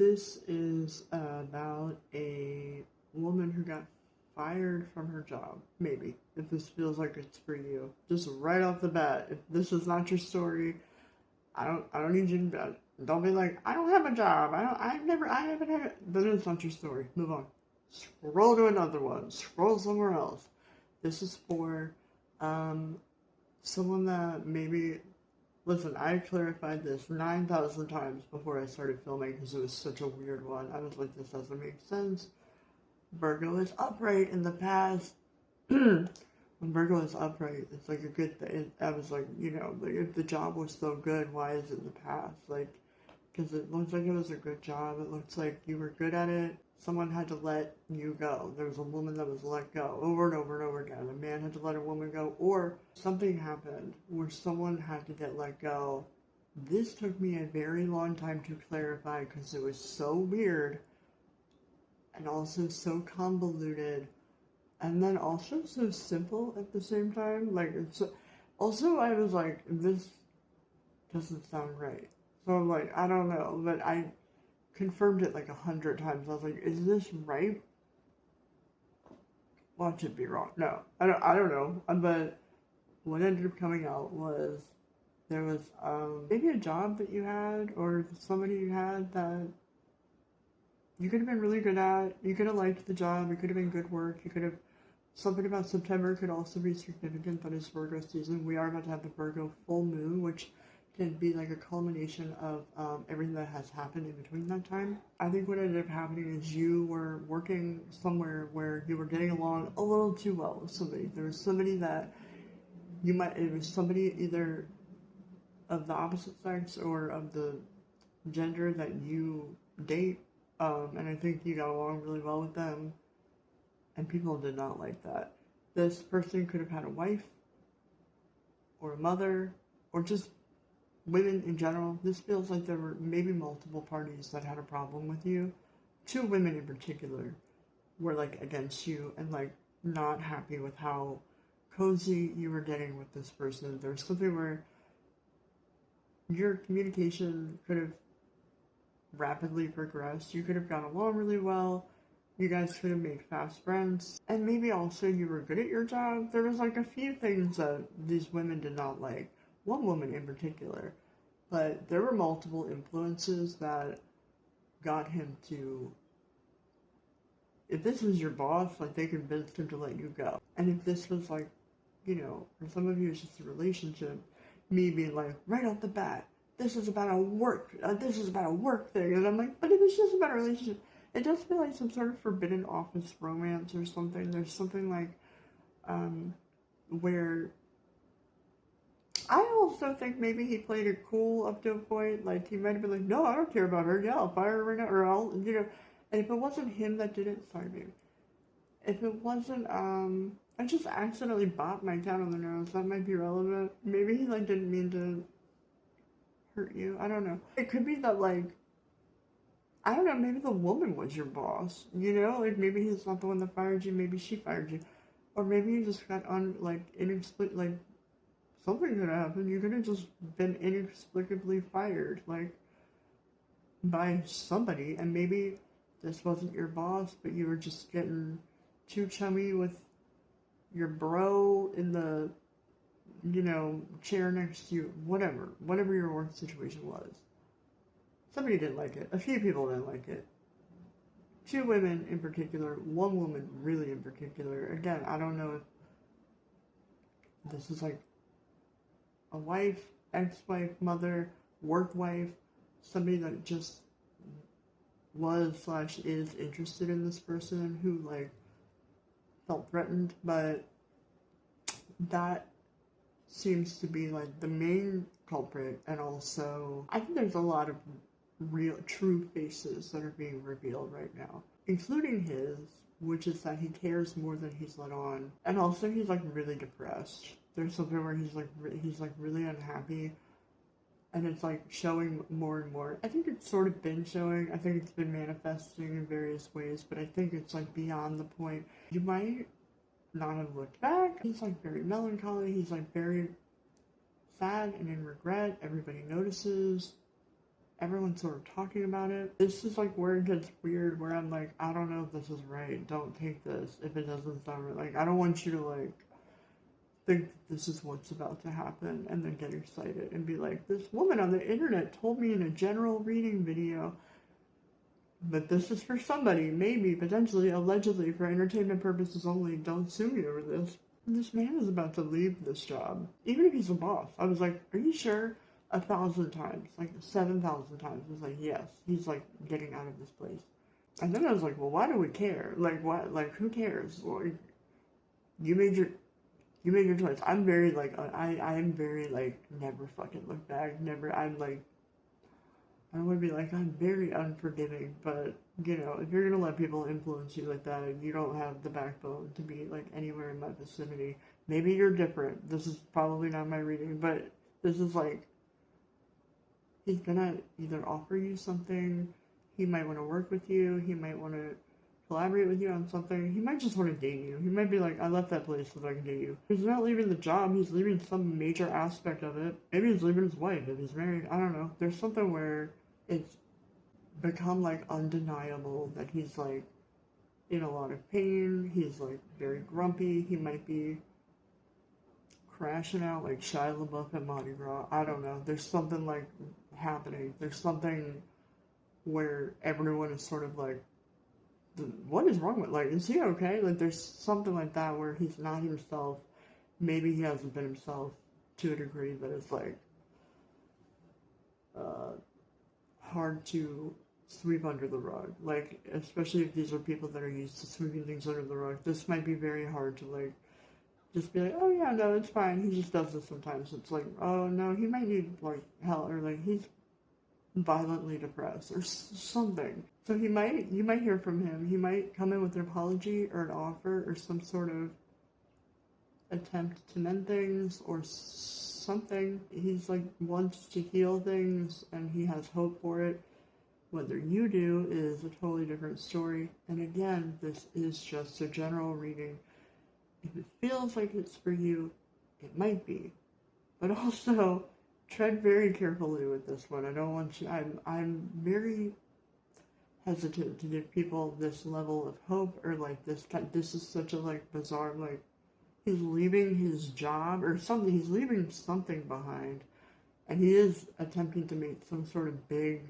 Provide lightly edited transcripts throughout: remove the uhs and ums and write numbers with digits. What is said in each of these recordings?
This is about a woman who got fired from her job. Maybe, if this feels like it's for you. Just right off the bat, if this is not your story, I don't need you to, don't be like, I don't have a job. I haven't had it. Then it's not your story. Move on. Scroll to another one. Scroll somewhere else. This is for, someone that maybe, listen, I clarified this 9,000 times before I started filming because it was such a weird one. I was like, this doesn't make sense. Virgo is upright in the past. When Virgo is upright, it's like a good thing. I was like, like if the job was so good, why is it in the past? Like, because it looks like it was a good job. It looks like you were good at it. Someone had to let you go. There was a woman that was let go over and over and over again. A man had to let a woman go, or something happened where someone had to get let go. This took me a very long time to clarify because it was so weird and also so convoluted and then also so simple at the same time. Like, it's also, I was like, this doesn't sound right. So I'm like, I don't know, but I confirmed it like 100 times. I was like, is this right? Watch it be wrong. No, I don't know. But what ended up coming out was there was maybe a job that you had or somebody you had that you could have been really good at. You could have liked the job. It could have been good work. You could have, something about September could also be significant. That is Virgo season. We are about to have the Virgo full moon, which can be like a culmination of everything that has happened in between that time. I think what ended up happening is you were working somewhere where you were getting along a little too well with somebody. There was somebody that it was somebody either of the opposite sex or of the gender that you date. And I think you got along really well with them. And people did not like that. This person could have had a wife or a mother or just women in general. This feels like there were maybe multiple parties that had a problem with you. 2 women in particular were like against you and like not happy with how cozy you were getting with this person. There was something where your communication could have rapidly progressed. You could have got along really well. You guys could have made fast friends. And maybe also you were good at your job. There was like a few things that these women did not like. One woman in particular. But there were multiple influences that got him to, if this was your boss, like they convinced him to let you go. And if this was like, for some of you it's just a relationship, me being like, right off the bat, this is about a work thing. And I'm like, but if it's just about a relationship, it does feel like some sort of forbidden office romance or something. There's something like, where I also think maybe he played it cool up to a point. Like, he might have been like, no, I don't care about her. Yeah, I'll fire her right now. Or I'll, And if it wasn't him that did it, sorry, baby. If it wasn't, I just accidentally bopped my cat on the nose. That might be relevant. Maybe he, like, didn't mean to hurt you. I don't know. It could be that, like, I don't know, maybe the woman was your boss. Like, maybe he's not the one that fired you. Maybe she fired you. Or maybe you just got inexplicably, something could have happened. You could have just been inexplicably fired, like, by somebody, and maybe this wasn't your boss, but you were just getting too chummy with your bro in the, chair next to you, whatever your work situation was. Somebody didn't like it. A few people didn't like it. 2 women in particular, 1 woman really in particular. Again, I don't know if this is like a wife, ex-wife, mother, work wife, somebody that just was/is interested in this person who, like, felt threatened, but that seems to be, like, the main culprit. And also, I think there's a lot of true faces that are being revealed right now, including his, which is that he cares more than he's let on. And also, he's, like, really depressed. There's something where he's really unhappy, and it's, like, showing more and more. I think it's sort of been showing. I think it's been manifesting in various ways, but I think it's, like, beyond the point. You might not have looked back. He's, like, very melancholy. He's, like, very sad and in regret. Everybody notices. everyone's sort of talking about it. This is like where it gets weird, where I'm like, I don't know if this is right. Don't take this if it doesn't sound right. Like, I don't want you to like think this is what's about to happen and then get excited and be like, this woman on the internet told me in a general reading video that this is for somebody, maybe, potentially, allegedly, for entertainment purposes only. Don't sue me over this. And this man is about to leave this job, even if he's a boss. I was like, are you sure? 1,000 times, like 7,000 times. I was like, yes, he's like getting out of this place. And then I was like, well, why do we care? Like, what? Like, who cares? Like, you made your choice. I'm very like, I am very like, never fucking look back. Never. I'm like, I don't want to be like, I'm very unforgiving, but you know, if you're gonna let people influence you like that, and you don't have the backbone to be like anywhere in my vicinity, maybe you're different. This is probably not my reading, but this is like, he's gonna either offer you something, he might want to work with you, he might want to collaborate with you on something, he might just want to date you. He might be like, I left that place so that I can date you. He's not leaving the job, he's leaving some major aspect of it. Maybe he's leaving his wife if he's married, I don't know. There's something where it's become like undeniable that he's like in a lot of pain, he's like very grumpy, he might be crashing out like Shia LaBeouf at Mardi Gras. I don't know. There's something like happening. There's something where everyone is sort of like, what is wrong with, like, is he okay? Like, there's something like that where he's not himself. Maybe he hasn't been himself to a degree that it's like hard to sweep under the rug. Like, especially if these are people that are used to sweeping things under the rug, this might be very hard to like just be like, oh yeah, no, it's fine, he just does this sometimes. It's like, oh no, he might need like help, or like he's violently depressed or something. So you might hear from him. He might come in with an apology or an offer or some sort of attempt to mend things or something. He's like wants to heal things and he has hope for it. Whether you do is a totally different story. And again, this is just a general reading. If it feels like it's for you, it might be. But also, tread very carefully with this one. I don't want you, I'm very hesitant to give people this level of hope or like this is such a like bizarre, like he's leaving his job or something, he's leaving something behind and he is attempting to make some sort of big,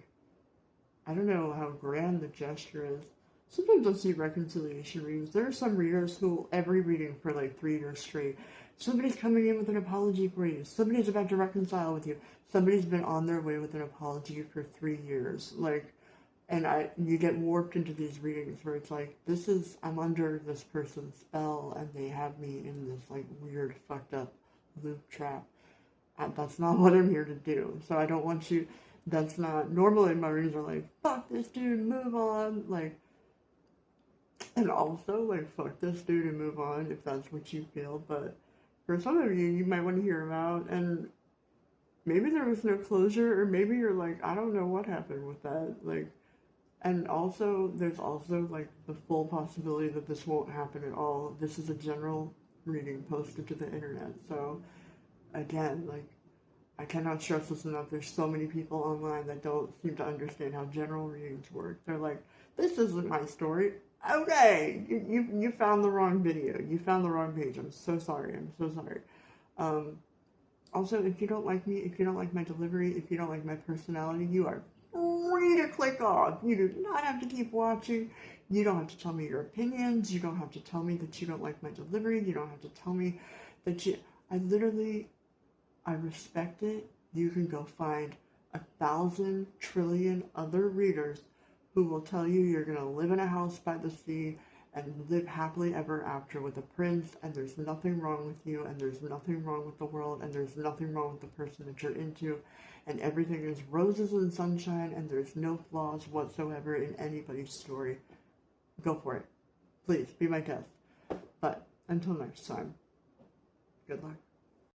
I don't know how grand the gesture is. Sometimes I see reconciliation readings. There are some readers who every reading for like 3 years straight, somebody's coming in with an apology for you. Somebody's about to reconcile with you. Somebody's been on their way with an apology for 3 years. Like, and you get warped into these readings where it's like, I'm under this person's spell and they have me in this like weird fucked up loop trap. That's not what I'm here to do. So I don't want you, that's not, normally my readings are like, fuck this dude, move on. Like, and also, like, fuck this dude and move on if that's what you feel. But for some of you, you might want to hear him out, and maybe there was no closure, or maybe you're like, I don't know what happened with that. Like, and also, there's also, like, the full possibility that this won't happen at all. This is a general reading posted to the internet. So, again, like, I cannot stress this enough. There's so many people online that don't seem to understand how general readings work. They're like, this isn't my story. Okay, you found the wrong video. You found the wrong page. I'm so sorry. Also, if you don't like me, if you don't like my delivery, if you don't like my personality, you are free to click off. You do not have to keep watching. You don't have to tell me your opinions. You don't have to tell me that you don't like my delivery. You don't have to tell me that I respect it. You can go find 1,000 trillion other readers who will tell you you're going to live in a house by the sea and live happily ever after with a prince, and there's nothing wrong with you, and there's nothing wrong with the world, and there's nothing wrong with the person that you're into, and everything is roses and sunshine, and there's no flaws whatsoever in anybody's story. Go for it. Please, be my guest. But until next time, good luck.